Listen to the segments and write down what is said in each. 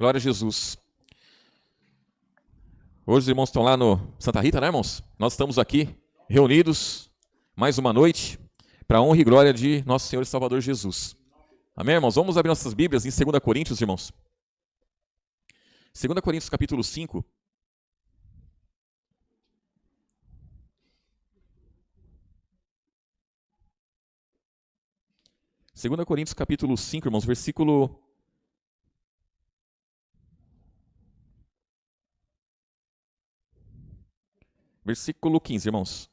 Glória a Jesus. Hoje os irmãos estão lá no Santa Rita, né, irmãos? Nós estamos aqui reunidos mais uma noite para a honra e glória de nosso Senhor e Salvador Jesus. Amém, irmãos? Vamos abrir nossas Bíblias em 2 Coríntios, irmãos. 2 Coríntios, capítulo 5. Segunda Coríntios, capítulo 5, irmãos, versículo 15, irmãos.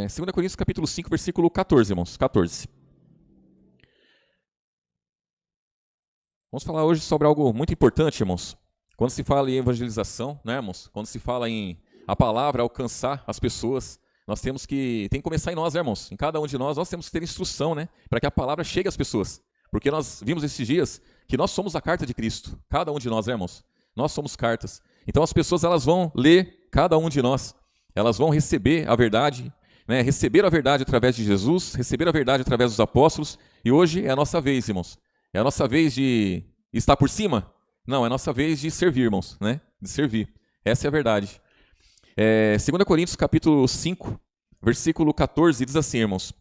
Segunda Coríntios, capítulo 5, versículo 14, irmãos. 14. Vamos falar hoje sobre algo muito importante, irmãos. Quando se fala em evangelização, né, irmãos? Quando se fala em a palavra alcançar as pessoas, nós tem que começar em nós, né, irmãos? Em cada um de nós temos que ter instrução, né? Para que a palavra chegue às pessoas. Porque nós vimos esses dias que nós somos a carta de Cristo. Cada um de nós, né, irmãos? Nós somos cartas. Então as pessoas elas vão ler cada um de nós. Elas vão receber a verdade, né? Receber a verdade através de Jesus, receber a verdade através dos apóstolos. E hoje é a nossa vez, irmãos. É a nossa vez de estar por cima? Não, é a nossa vez de servir, irmãos, né? De servir. Essa é a verdade. 2 Coríntios, capítulo 5, versículo 14, diz assim, irmãos.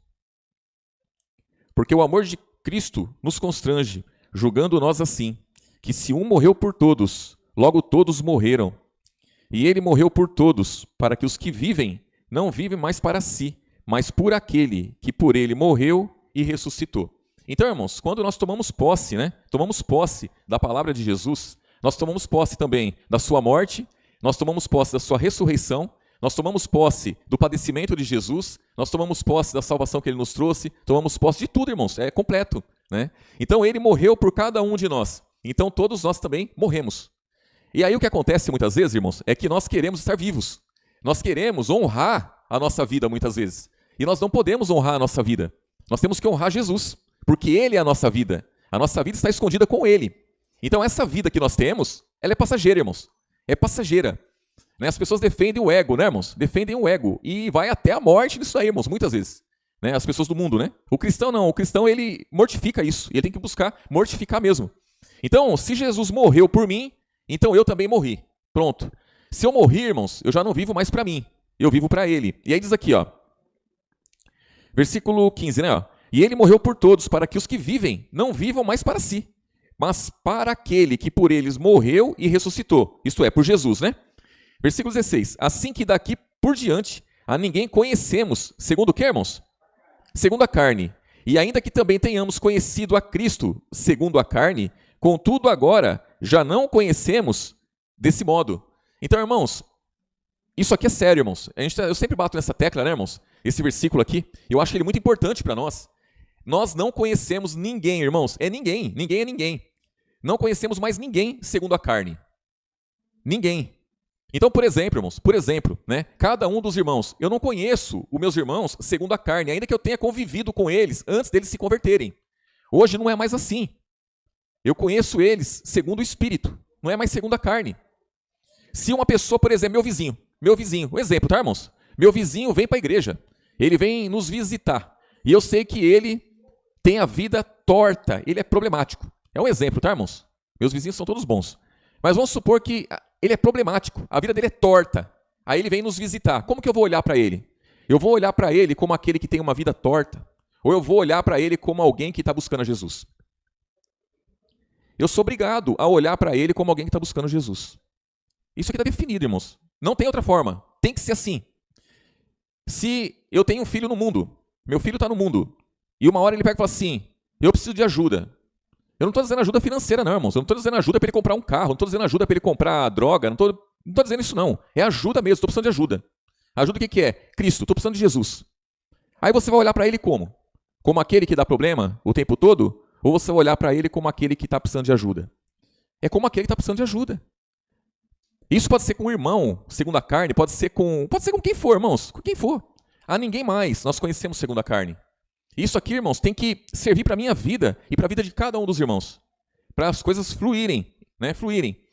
Porque o amor de Cristo nos constrange, julgando nós assim, que se um morreu por todos, logo todos morreram. E ele morreu por todos, para que os que vivem não vivem mais para si, mas por aquele que por ele morreu e ressuscitou. Então, irmãos, quando nós tomamos posse, né? Tomamos posse da palavra de Jesus, nós tomamos posse também da sua morte, nós tomamos posse da sua ressurreição, nós tomamos posse do padecimento de Jesus, nós tomamos posse da salvação que ele nos trouxe, tomamos posse de tudo, irmãos, é completo, né? Então, ele morreu por cada um de nós. Então, todos nós também morremos. E aí o que acontece muitas vezes, irmãos, é que nós queremos estar vivos. Nós queremos honrar a nossa vida muitas vezes. E nós não podemos honrar a nossa vida. Nós temos que honrar Jesus, porque ele é a nossa vida. A nossa vida está escondida com ele. Então essa vida que nós temos, ela é passageira, irmãos. É passageira. Né? As pessoas defendem o ego, né, irmãos? Defendem o ego. E vai até a morte nisso aí, irmãos, muitas vezes. Né? As pessoas do mundo, né? O cristão não. O cristão, ele mortifica isso. E ele tem que buscar mortificar mesmo. Então, se Jesus morreu por mim, então eu também morri. Pronto. Se eu morri, irmãos, eu já não vivo mais para mim. Eu vivo para ele. E aí diz aqui, ó. Versículo 15, né? Ó. E ele morreu por todos, para que os que vivem não vivam mais para si, mas para aquele que por eles morreu e ressuscitou. Isto é, por Jesus, né? Versículo 16. Assim que daqui por diante a ninguém conhecemos, segundo o que, irmãos? Segundo a carne. E ainda que também tenhamos conhecido a Cristo, segundo a carne, contudo agora já não o conhecemos desse modo. Então, irmãos, isso aqui é sério, irmãos. Eu sempre bato nessa tecla, né, irmãos? Esse versículo aqui, eu acho ele muito importante para nós. Nós não conhecemos ninguém, irmãos. É ninguém. Ninguém é ninguém. Não conhecemos mais ninguém segundo a carne. Ninguém. Então, por exemplo, irmãos, né, cada um dos irmãos, eu não conheço os meus irmãos segundo a carne, ainda que eu tenha convivido com eles antes deles se converterem. Hoje não é mais assim. Eu conheço eles segundo o Espírito, não é mais segundo a carne. Se uma pessoa, por exemplo, meu vizinho, um exemplo, tá, irmãos? Meu vizinho vem para a igreja, ele vem nos visitar, e eu sei que ele tem a vida torta, ele é problemático. É um exemplo, tá, irmãos? Meus vizinhos são todos bons. Mas vamos supor que ele é problemático, a vida dele é torta. Aí ele vem nos visitar. Como que eu vou olhar para ele? Eu vou olhar para ele como aquele que tem uma vida torta? Ou eu vou olhar para ele como alguém que está buscando a Jesus? Eu sou obrigado a olhar para ele como alguém que está buscando Jesus. Isso aqui está definido, irmãos. Não tem outra forma. Tem que ser assim. Se eu tenho um filho no mundo, meu filho está no mundo, e uma hora ele pega e fala assim, eu preciso de ajuda. Eu não estou dizendo ajuda financeira, não, irmãos. Eu não estou dizendo ajuda para ele comprar um carro, não estou dizendo ajuda para ele comprar droga, não estou dizendo isso, não. É ajuda mesmo, estou precisando de ajuda. Ajuda o que é? Cristo, estou precisando de Jesus. Aí você vai olhar para ele como? Como aquele que dá problema o tempo todo? Ou você vai olhar para ele como aquele que está precisando de ajuda? É como aquele que está precisando de ajuda. Isso pode ser com o irmão, segundo a carne, pode ser com quem for, irmãos, com quem for. A ninguém mais nós conhecemos segundo a carne. Isso aqui, irmãos, tem que servir para a minha vida e para a vida de cada um dos irmãos. Para as coisas fluírem, né? Fluírem.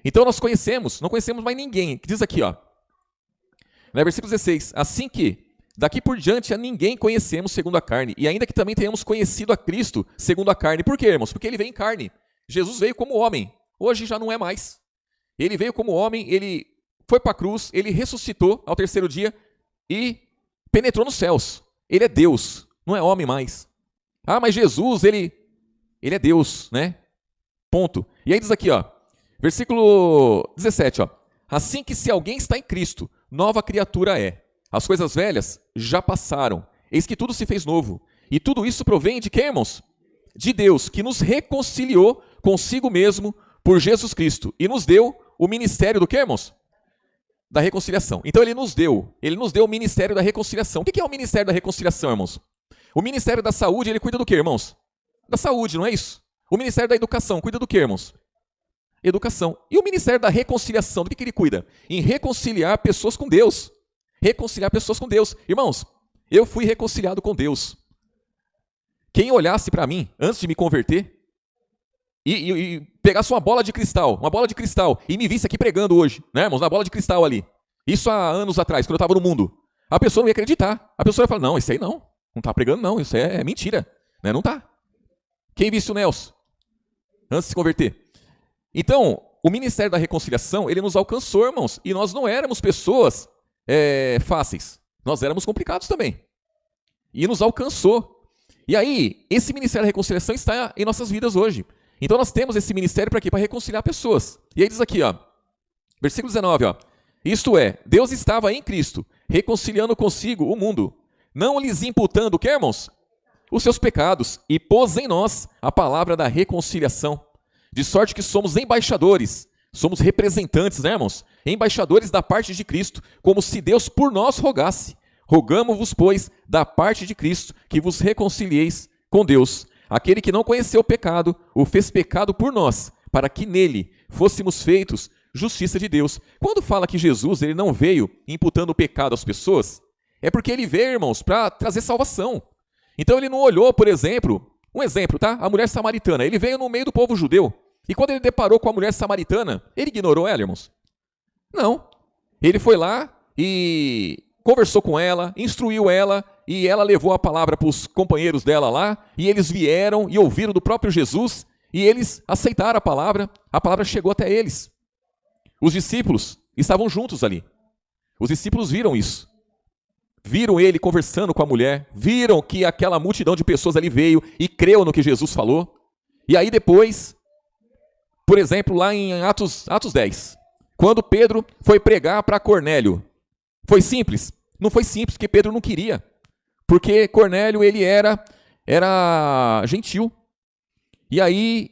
Então nós não conhecemos mais ninguém. Diz aqui, ó. Versículo 16. Assim que, daqui por diante, a ninguém conhecemos segundo a carne, e ainda que também tenhamos conhecido a Cristo segundo a carne. Por quê, irmãos? Porque ele veio em carne. Jesus veio como homem. Hoje já não é mais. Ele veio como homem, ele foi para a cruz, ele ressuscitou ao terceiro dia e penetrou nos céus. Ele é Deus, não é homem mais. Ah, mas Jesus, ele é Deus, né? Ponto. E aí diz aqui, ó, versículo 17, ó. Assim que se alguém está em Cristo, nova criatura é. As coisas velhas já passaram. Eis que tudo se fez novo. E tudo isso provém de quem, irmãos? De Deus, que nos reconciliou consigo mesmo por Jesus Cristo e nos deu o ministério do quê, irmãos? Da reconciliação. Então ele nos deu o ministério da reconciliação. O que é o ministério da reconciliação, irmãos? O ministério da saúde, ele cuida do quê, irmãos? Da saúde, não é isso? O ministério da educação cuida do quê, irmãos? Educação. E o ministério da reconciliação, do que ele cuida? Em reconciliar pessoas com Deus. Reconciliar pessoas com Deus. Irmãos, eu fui reconciliado com Deus. Quem olhasse para mim, antes de me converter, e pegasse uma bola de cristal, e me visse aqui pregando hoje, né, irmãos, na bola de cristal ali. Isso há anos atrás, quando eu estava no mundo. A pessoa não ia acreditar. A pessoa ia falar, não, isso aí não está pregando não, isso é mentira. Né? Não está. Quem visse o Nelson antes de se converter? Então, o ministério da reconciliação, ele nos alcançou, irmãos, e nós não éramos pessoas fáceis. Nós éramos complicados também. E nos alcançou. E aí, esse ministério da reconciliação está em nossas vidas hoje. Então nós temos esse ministério para quê? Para reconciliar pessoas. E aí diz aqui, ó, versículo 19, ó, isto é, Deus estava em Cristo, reconciliando consigo o mundo, não lhes imputando o que, irmãos? Os seus pecados, e pôs em nós a palavra da reconciliação, de sorte que somos embaixadores, somos representantes, né, irmãos? Embaixadores da parte de Cristo, como se Deus por nós rogasse. Rogamo-vos, pois, da parte de Cristo, que vos reconcilieis com Deus. Aquele que não conheceu o pecado, o fez pecado por nós, para que nele fôssemos feitos justiça de Deus. Quando fala que Jesus ele não veio imputando o pecado às pessoas, é porque ele veio, irmãos, para trazer salvação. Então ele não olhou, por exemplo, um exemplo, tá? A mulher samaritana. Ele veio no meio do povo judeu. E quando ele deparou com a mulher samaritana, ele ignorou ela, irmãos? Não. Ele foi lá e conversou com ela, instruiu ela, e ela levou a palavra para os companheiros dela lá, e eles vieram e ouviram do próprio Jesus, e eles aceitaram a palavra chegou até eles. Os discípulos estavam juntos ali. Os discípulos viram isso. Viram ele conversando com a mulher, viram que aquela multidão de pessoas ali veio e creu no que Jesus falou. E aí depois, por exemplo, lá em Atos 10, quando Pedro foi pregar para Cornélio, foi simples? Não foi simples, porque Pedro não queria. Porque Cornélio, ele era gentil. E aí,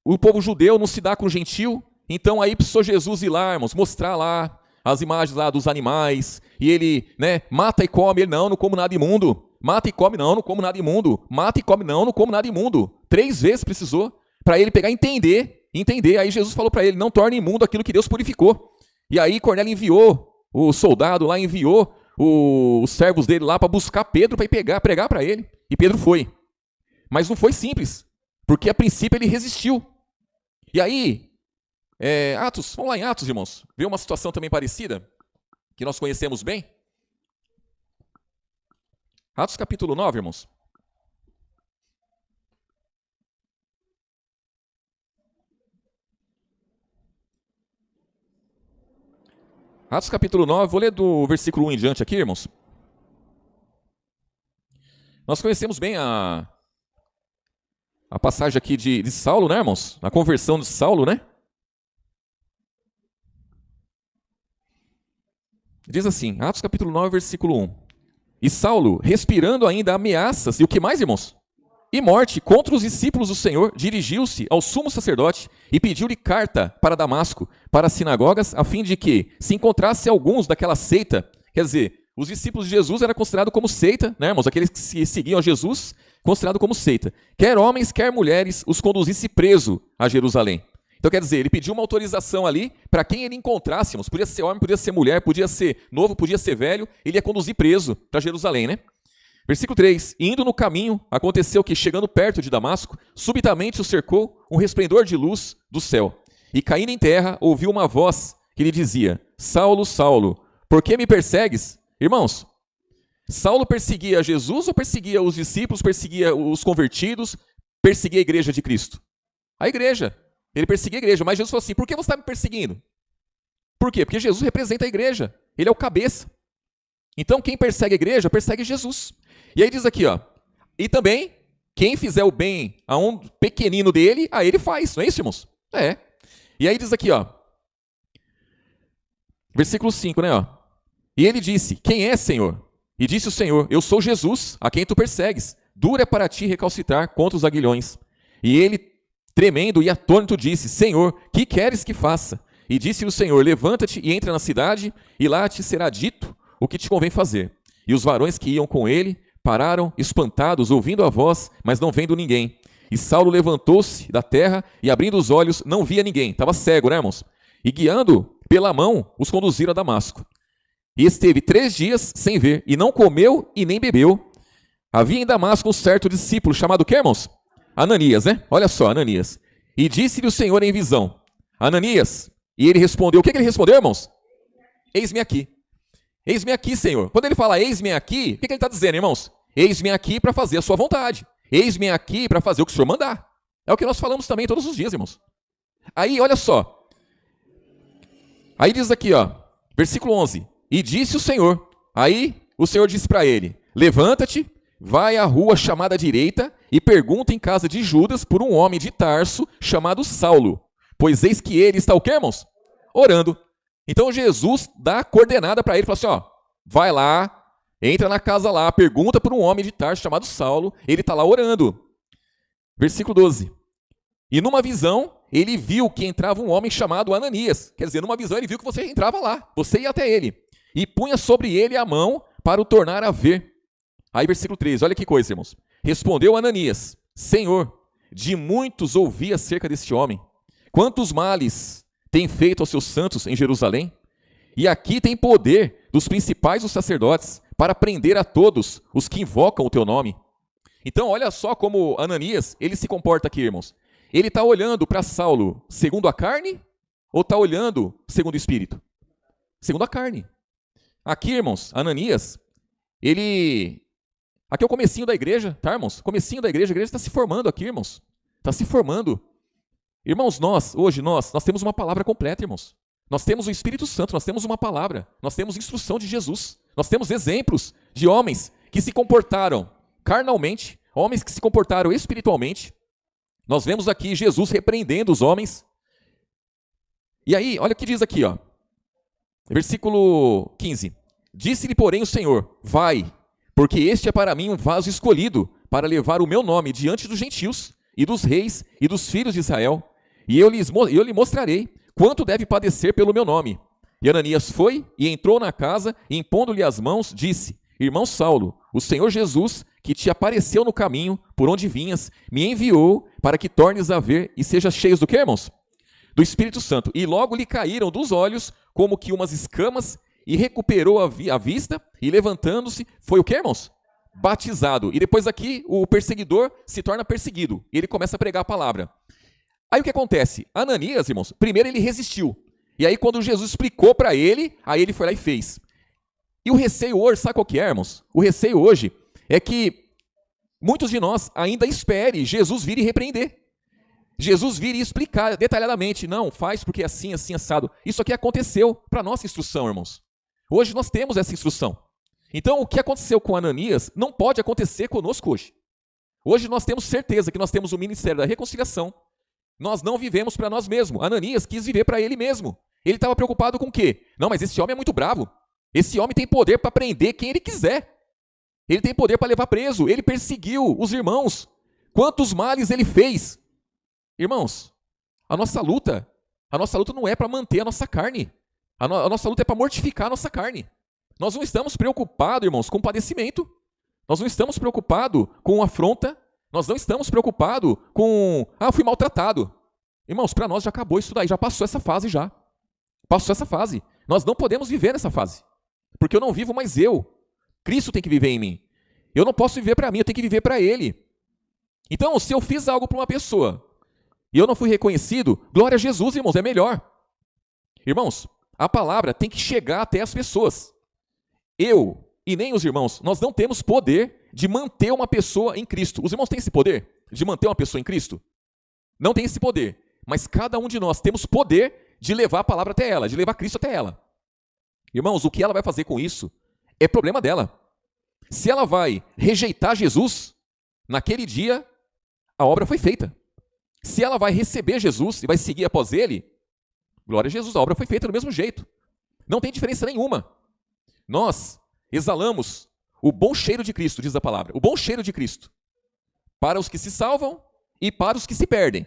o povo judeu não se dá com gentil, então aí precisou Jesus ir lá, irmãos, mostrar lá as imagens lá dos animais, e ele, né, mata e come, ele, não como nada imundo. Mata e come, não como nada imundo. Mata e come, não como nada imundo. 3 vezes precisou, para ele pegar e entender. Aí Jesus falou para ele, não torne imundo aquilo que Deus purificou. E aí Cornélio enviou, o soldado lá enviou os servos dele lá para buscar Pedro para ir pregar para ele. E Pedro foi. Mas não foi simples, porque a princípio ele resistiu. E aí, Atos, vamos lá em Atos, irmãos, ver uma situação também parecida, que nós conhecemos bem. Atos capítulo 9, irmãos. Atos capítulo 9, vou ler do versículo 1 em diante aqui, irmãos. Nós conhecemos bem a passagem aqui de Saulo, né, irmãos? A conversão de Saulo, né? Diz assim, Atos capítulo 9, versículo 1. E Saulo, respirando ainda ameaças, e o que mais, irmãos? E morte contra os discípulos do Senhor, dirigiu-se ao sumo sacerdote e pediu-lhe carta para Damasco, para as sinagogas, a fim de que se encontrasse alguns daquela seita. Quer dizer, os discípulos de Jesus eram considerados como seita, né, irmãos? Aqueles que seguiam a Jesus, considerado como seita. Quer homens, quer mulheres, os conduzisse preso a Jerusalém. Então, quer dizer, ele pediu uma autorização ali para quem ele encontrasse, irmãos. Podia ser homem, podia ser mulher, podia ser novo, podia ser velho. Ele ia conduzir preso para Jerusalém, né? Versículo 3. E indo no caminho, aconteceu que, chegando perto de Damasco, subitamente o cercou um resplendor de luz do céu. E caindo em terra, ouviu uma voz que lhe dizia, Saulo, Saulo, por que me persegues? Irmãos, Saulo perseguia Jesus ou perseguia os discípulos, perseguia os convertidos, perseguia a igreja de Cristo? A igreja. Ele perseguia a igreja, mas Jesus falou assim, por que você está me perseguindo? Por quê? Porque Jesus representa a igreja, ele é o cabeça. Então quem persegue a igreja, persegue Jesus. E aí diz aqui, ó, e também, quem fizer o bem a um pequenino dele, a ele faz, não é isso, irmãos? É. E aí diz aqui, ó, versículo 5, né, ó. E ele disse, quem é, Senhor? E disse o Senhor, eu sou Jesus, a quem tu persegues. Duro é para ti recalcitrar contra os aguilhões. E ele, tremendo e atônito, disse, Senhor, que queres que faça? E disse o Senhor, levanta-te e entra na cidade, e lá te será dito o que te convém fazer. E os varões que iam com ele pararam, espantados, ouvindo a voz, mas não vendo ninguém. E Saulo levantou-se da terra, e abrindo os olhos, não via ninguém. Estava cego, né, irmãos? E guiando pela mão, os conduziram a Damasco. E esteve 3 dias sem ver, e não comeu e nem bebeu. Havia em Damasco um certo discípulo, chamado o quê, irmãos? Ananias, né? Olha só, Ananias. E disse-lhe o Senhor em visão, Ananias. E ele respondeu, o que ele respondeu, irmãos? Eis-me aqui. Eis-me aqui, Senhor. Quando ele fala eis-me aqui, o que ele está dizendo, irmãos? Eis-me aqui para fazer a sua vontade. Eis-me aqui para fazer o que o Senhor mandar. É o que nós falamos também todos os dias, irmãos. Aí, olha só. Aí diz aqui, ó, versículo 11. E disse o Senhor. Aí o Senhor disse para ele, levanta-te, vai à rua chamada direita e pergunta em casa de Judas por um homem de Tarso chamado Saulo. Pois eis que ele está o quê, irmãos? Orando. Então Jesus dá a coordenada para ele, fala assim, ó, vai lá, entra na casa lá, pergunta por um homem de Tarso chamado Saulo, ele está lá orando. Versículo 12. E numa visão, ele viu que entrava um homem chamado Ananias. Quer dizer, numa visão ele viu que você entrava lá, você ia até ele. E punha sobre ele a mão para o tornar a ver. Aí versículo 13, olha que coisa, irmãos. Respondeu Ananias, Senhor, de muitos ouvi acerca deste homem. Quantos males tem feito aos seus santos em Jerusalém? E aqui tem poder dos principais dos sacerdotes para prender a todos os que invocam o teu nome. Então, olha só como Ananias, ele se comporta aqui, irmãos. Ele está olhando para Saulo segundo a carne ou está olhando segundo o Espírito? Segundo a carne. Aqui, irmãos, Ananias, ele... Aqui é o comecinho da igreja, tá, irmãos? Comecinho da igreja, a igreja está se formando aqui, irmãos. Está se formando. Irmãos, hoje nós temos uma palavra completa, irmãos. Nós temos o Espírito Santo, nós temos uma palavra, nós temos instrução de Jesus. Nós temos exemplos de homens que se comportaram carnalmente, homens que se comportaram espiritualmente. Nós vemos aqui Jesus repreendendo os homens. E aí, olha o que diz aqui, ó. Versículo 15. Disse-lhe, porém, o Senhor, vai, porque este é para mim um vaso escolhido para levar o meu nome diante dos gentios e dos reis e dos filhos de Israel. E eu lhe mostrarei quanto deve padecer pelo meu nome. E Ananias foi e entrou na casa e, impondo-lhe as mãos, disse, irmão Saulo, o Senhor Jesus, que te apareceu no caminho por onde vinhas, me enviou para que tornes a ver e sejas cheios do quê, irmãos? Do Espírito Santo. E logo lhe caíram dos olhos como que umas escamas e recuperou a vista e levantando-se, foi o quê, irmãos? Batizado. E depois aqui o perseguidor se torna perseguido. E ele começa a pregar a palavra. Aí o que acontece? Ananias, irmãos, primeiro ele resistiu. E aí quando Jesus explicou para ele, aí ele foi lá e fez. E o receio hoje, sabe qual que é, irmãos? O receio hoje é que muitos de nós ainda esperem Jesus vir e repreender. Jesus vir e explicar detalhadamente. Não, faz porque é assim, assim, assado. Isso aqui aconteceu para nossa instrução, irmãos. Hoje nós temos essa instrução. Então, o que aconteceu com Ananias não pode acontecer conosco hoje. Hoje nós temos certeza que nós temos o ministério da reconciliação. Nós não vivemos para nós mesmos. Ananias quis viver para ele mesmo. Ele estava preocupado com o quê? Não, mas esse homem é muito bravo. Esse homem tem poder para prender quem ele quiser. Ele tem poder para levar preso. Ele perseguiu os irmãos. Quantos males ele fez? Irmãos, a nossa luta não é para manter a nossa carne. A nossa luta é para mortificar a nossa carne. Nós não estamos preocupados, irmãos, com padecimento. Nós não estamos preocupados com afronta. Nós não estamos preocupados com, eu fui maltratado. Irmãos, para nós já acabou isso daí, já passou essa fase já. Passou essa fase. Nós não podemos viver nessa fase. Porque eu não vivo mais eu. Cristo tem que viver em mim. Eu não posso viver para mim, eu tenho que viver para Ele. Então, se eu fiz algo para uma pessoa e eu não fui reconhecido, glória a Jesus, irmãos, é melhor. Irmãos, A palavra tem que chegar até as pessoas. Eu e nem os irmãos, nós não temos poder de manter uma pessoa em Cristo. Os irmãos têm esse poder de manter uma pessoa em Cristo? Não tem esse poder. Mas cada um de nós temos poder de levar a palavra até ela, de levar Cristo até ela. Irmãos, o que ela vai fazer com isso é problema dela. Se ela vai rejeitar Jesus, naquele dia, a obra foi feita. Se ela vai receber Jesus e vai seguir após ele, glória a Jesus, a obra foi feita do mesmo jeito. Não tem diferença nenhuma. Nós exalamos o bom cheiro de Cristo, diz a palavra. O bom cheiro de Cristo. Para os que se salvam e para os que se perdem.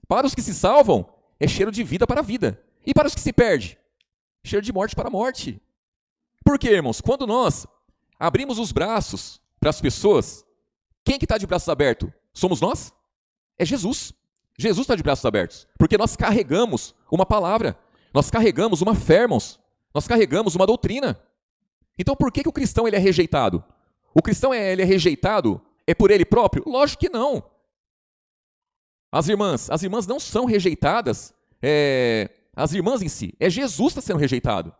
Para os que se salvam, é cheiro de vida para a vida. E para os que se perdem, cheiro de morte para a morte. Por quê, irmãos? Quando nós abrimos os braços para as pessoas, quem que está de braços abertos? Somos nós? É Jesus. Jesus está de braços abertos. Porque nós carregamos uma palavra. Nós carregamos uma fé, irmãos. Nós carregamos uma doutrina. Então por que o cristão ele é rejeitado? O cristão ele é rejeitado por ele próprio? Lógico que não. As irmãs não são rejeitadas, as irmãs em si. É Jesus que está sendo rejeitado.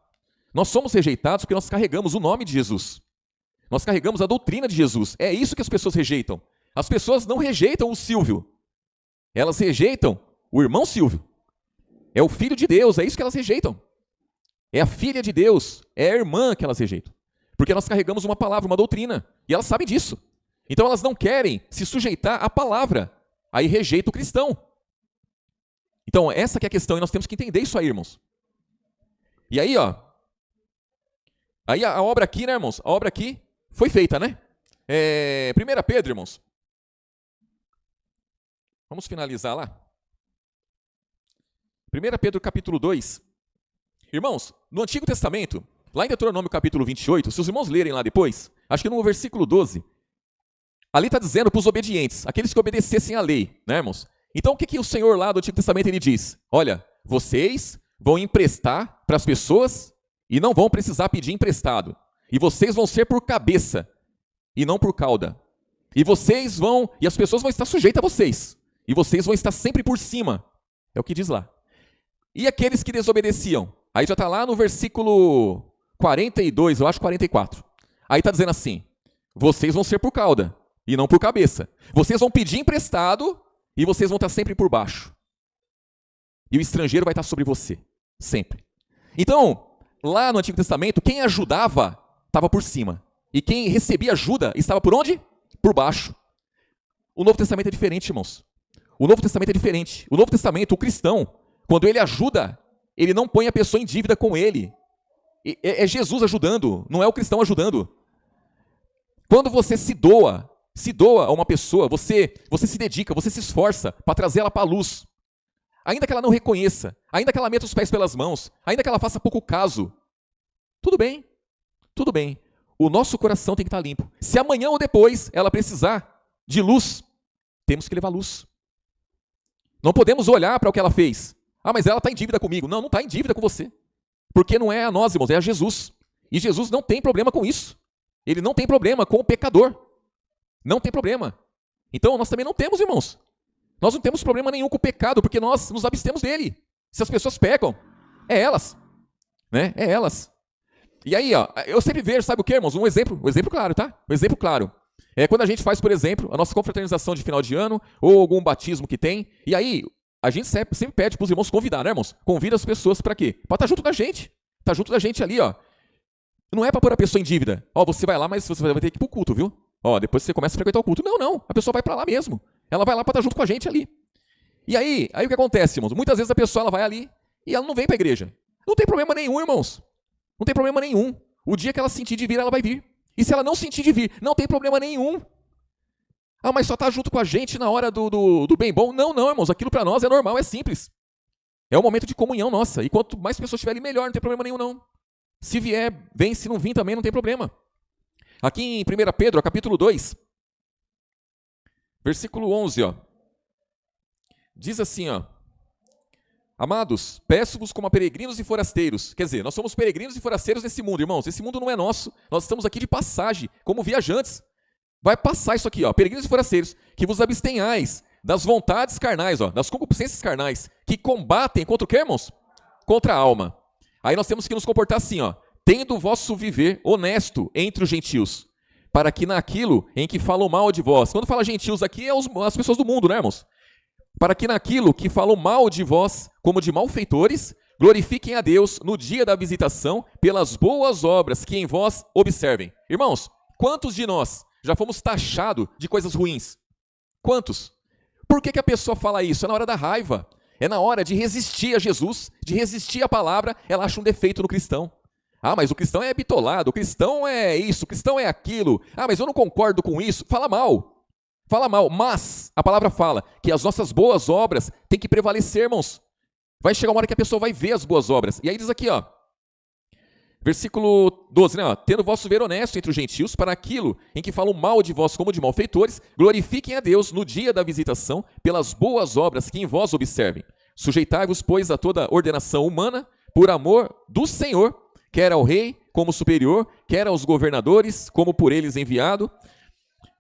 Nós somos rejeitados porque nós carregamos o nome de Jesus. Nós carregamos a doutrina de Jesus. É isso que as pessoas rejeitam. As pessoas não rejeitam o Silvio. Elas rejeitam o irmão Silvio. É o filho de Deus, é isso que elas rejeitam. É a filha de Deus, é a irmã que elas rejeitam. Porque nós carregamos uma palavra, uma doutrina. E elas sabem disso. Então elas não querem se sujeitar à palavra. Aí rejeita o cristão. Então essa que é a questão e nós temos que entender isso aí, irmãos. E aí, aí a obra aqui, né, irmãos? A obra aqui foi feita, né? 1 Pedro, irmãos. Vamos finalizar lá. 1 Pedro capítulo 2. Irmãos, no Antigo Testamento, lá em Deuteronômio capítulo 28, se os irmãos lerem lá depois, acho que no versículo 12, ali está dizendo para os obedientes, aqueles que obedecessem à lei, né, irmãos? Então o que o Senhor lá do Antigo Testamento ele diz? Olha, vocês vão emprestar para as pessoas e não vão precisar pedir emprestado. E vocês vão ser por cabeça e não por cauda. E as pessoas vão estar sujeitas a vocês. E vocês vão estar sempre por cima. É o que diz lá. E aqueles que desobedeciam? Aí já está lá no versículo 42, eu acho 44. Aí está dizendo assim, vocês vão ser por cauda e não por cabeça. Vocês vão pedir emprestado e vocês vão estar sempre por baixo. E o estrangeiro vai estar sobre você, sempre. Então, lá no Antigo Testamento, quem ajudava estava por cima. E quem recebia ajuda estava por onde? Por baixo. O Novo Testamento é diferente, irmãos. O Novo Testamento é diferente. O Novo Testamento, o cristão, quando ele ajuda, ele não põe a pessoa em dívida com ele. É Jesus ajudando, não é o cristão ajudando. Quando você se doa a uma pessoa, você se dedica, você se esforça para trazer ela para a luz. Ainda que ela não reconheça, ainda que ela meta os pés pelas mãos, ainda que ela faça pouco caso, tudo bem, tudo bem. O nosso coração tem que estar limpo. Se amanhã ou depois ela precisar de luz, temos que levar luz. Não podemos olhar para o que ela fez. Ah, mas ela está em dívida comigo. Não, não está em dívida com você. Porque não é a nós, irmãos, é a Jesus. E Jesus não tem problema com isso. Ele não tem problema com o pecador. Não tem problema. Então nós também não temos, irmãos. Nós não temos problema nenhum com o pecado, porque nós nos abstemos dele. Se as pessoas pecam, é elas. Né? É elas. E aí, eu sempre vejo, sabe o que, irmãos? Um exemplo claro, tá? Um exemplo claro. É quando a gente faz, por exemplo, a nossa confraternização de final de ano, ou algum batismo que tem, e aí a gente sempre pede para os irmãos convidar, né, irmãos? Convida as pessoas para quê? Para estar junto da gente. Estar junto da gente ali, ó. Não é para pôr a pessoa em dívida. Você vai lá, mas você vai ter que ir pro culto, viu? Depois você começa a frequentar o culto. Não. A pessoa vai para lá mesmo. Ela vai lá para estar junto com a gente ali. E aí o que acontece, irmãos? Muitas vezes a pessoa ela vai ali e ela não vem para a igreja. Não tem problema nenhum, irmãos. Não tem problema nenhum. O dia que ela sentir de vir, ela vai vir. E se ela não sentir de vir, não tem problema nenhum. Ah, mas só está junto com a gente na hora do bem bom. Não, irmãos. Aquilo para nós é normal, é simples. É um momento de comunhão nossa. E quanto mais pessoas estiverem, melhor. Não tem problema nenhum, não. Se vier, vem. Se não vir também, não tem problema. Aqui em 1 Pedro, capítulo 2, versículo 11, diz assim, amados, peço-vos como a peregrinos e forasteiros. Quer dizer, nós somos peregrinos e forasteiros nesse mundo, irmãos. Esse mundo não é nosso. Nós estamos aqui de passagem, como viajantes. Vai passar isso aqui, peregrinos e forasteiros, que vos abstenhais das vontades carnais, das concupiscências carnais, que combatem contra o quê, irmãos? Contra a alma. Aí nós temos que nos comportar assim, ó. Tendo o vosso viver honesto entre os gentios, para que naquilo em que falam mal de vós, quando fala gentios aqui é as pessoas do mundo, né, irmãos? Para que naquilo que falam mal de vós, como de malfeitores, glorifiquem a Deus no dia da visitação, pelas boas obras que em vós observem. Irmãos, quantos de nós já fomos taxados de coisas ruins? Quantos? Por que a pessoa fala isso? É na hora da raiva. É na hora de resistir a Jesus, de resistir à palavra, ela acha um defeito no cristão. Ah, mas o cristão é bitolado, o cristão é isso, o cristão é aquilo. Ah, mas eu não concordo com isso. Fala mal. Fala mal, mas a palavra fala que as nossas boas obras têm que prevalecer, irmãos. Vai chegar uma hora que a pessoa vai ver as boas obras. E aí diz aqui, ó, versículo 12, né? Ó, tendo vosso ver honesto entre os gentios, para aquilo em que falam mal de vós como de malfeitores, glorifiquem a Deus no dia da visitação, pelas boas obras que em vós observem. Sujeitai-vos, pois, a toda ordenação humana, por amor do Senhor, quer ao rei como superior, quer aos governadores como por eles enviado,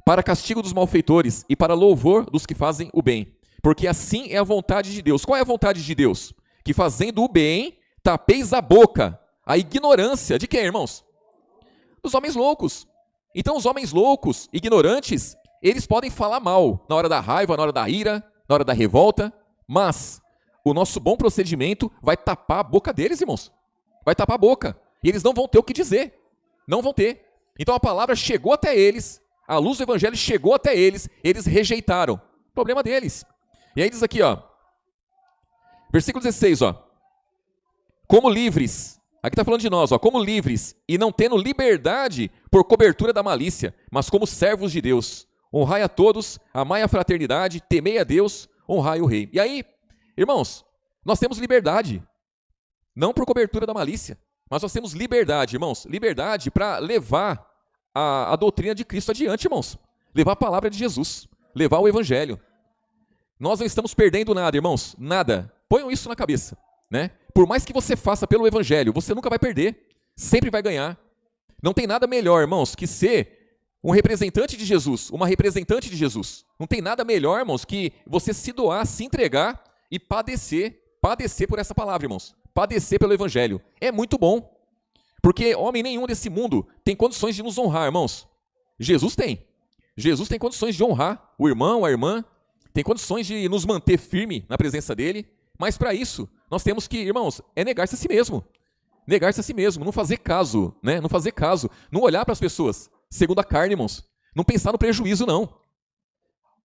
para castigo dos malfeitores e para louvor dos que fazem o bem. Porque assim é a vontade de Deus. Qual é a vontade de Deus? Que fazendo o bem, tapeis a boca, a ignorância de quem, irmãos? Dos homens loucos. Então os homens loucos, ignorantes, eles podem falar mal na hora da raiva, na hora da ira, na hora da revolta, mas o nosso bom procedimento vai tapar a boca deles, irmãos. Vai tapar a boca. E eles não vão ter o que dizer. Não vão ter. Então a palavra chegou até eles, a luz do evangelho chegou até eles rejeitaram. Problema deles. E aí diz aqui, ó, versículo 16, ó, como livres, aqui está falando de nós, ó, como livres e não tendo liberdade por cobertura da malícia, mas como servos de Deus, honrai a todos, amai a fraternidade, temei a Deus, honrai o rei. E aí, irmãos, nós temos liberdade, não por cobertura da malícia, mas nós temos liberdade, irmãos, liberdade para levar a doutrina de Cristo adiante, irmãos, levar a palavra de Jesus, levar o evangelho. Nós não estamos perdendo nada, irmãos, nada. Ponham isso na cabeça, né? Por mais que você faça pelo evangelho, você nunca vai perder, sempre vai ganhar. Não tem nada melhor, irmãos, que ser um representante de Jesus, uma representante de Jesus. Não tem nada melhor, irmãos, que você se doar, se entregar e padecer por essa palavra, irmãos. Padecer pelo evangelho. É muito bom, porque homem nenhum desse mundo tem condições de nos honrar, irmãos. Jesus tem. Jesus tem condições de honrar o irmão, a irmã, tem condições de nos manter firme na presença dele, mas para isso, nós temos que, irmãos, é negar-se a si mesmo. Negar-se a si mesmo, não fazer caso, né? Não fazer caso, não olhar para as pessoas segundo a carne, irmãos. Não pensar no prejuízo, não.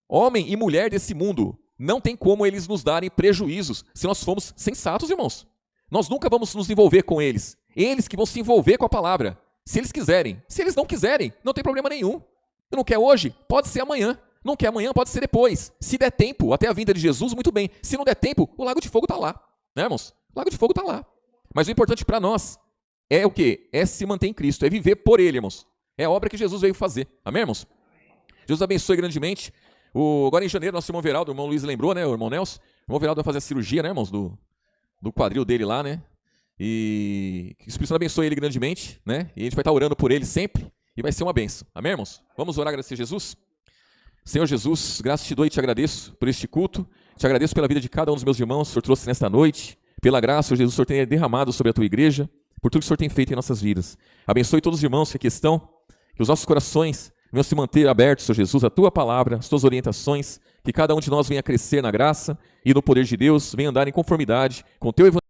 Homem e mulher desse mundo, não tem como eles nos darem prejuízos se nós formos sensatos, irmãos. Nós nunca vamos nos envolver com eles. Eles que vão se envolver com a palavra, se eles quiserem. Se eles não quiserem, não tem problema nenhum. Não quer hoje? Pode ser amanhã. Não quer amanhã, pode ser depois. Se der tempo, até a vinda de Jesus, muito bem. Se não der tempo, o lago de fogo está lá. Né, irmãos? O lago de fogo está lá. Mas o importante para nós é o quê? É se manter em Cristo, é viver por Ele, irmãos. É a obra que Jesus veio fazer. Amém, irmãos? Jesus abençoe grandemente. Agora em janeiro, nosso irmão Veraldo, o irmão Luiz lembrou, né? O irmão Nelson. O irmão Veraldo vai fazer a cirurgia, né, irmãos? Do quadril dele lá, né? E que o Espírito Santo abençoe ele grandemente, né? E a gente vai estar orando por ele sempre. E vai ser uma bênção. Amém, irmãos? Vamos orar e agradecer a Jesus? Senhor Jesus, graças te dou e te agradeço por este culto, te agradeço pela vida de cada um dos meus irmãos que o Senhor trouxe nesta noite, pela graça, Jesus, o Senhor tem derramado sobre a tua igreja, por tudo que o Senhor tem feito em nossas vidas. Abençoe todos os irmãos que aqui estão, que os nossos corações venham se manter abertos, Senhor Jesus, a tua palavra, as tuas orientações, que cada um de nós venha crescer na graça e no poder de Deus, venha andar em conformidade com o teu evangelho.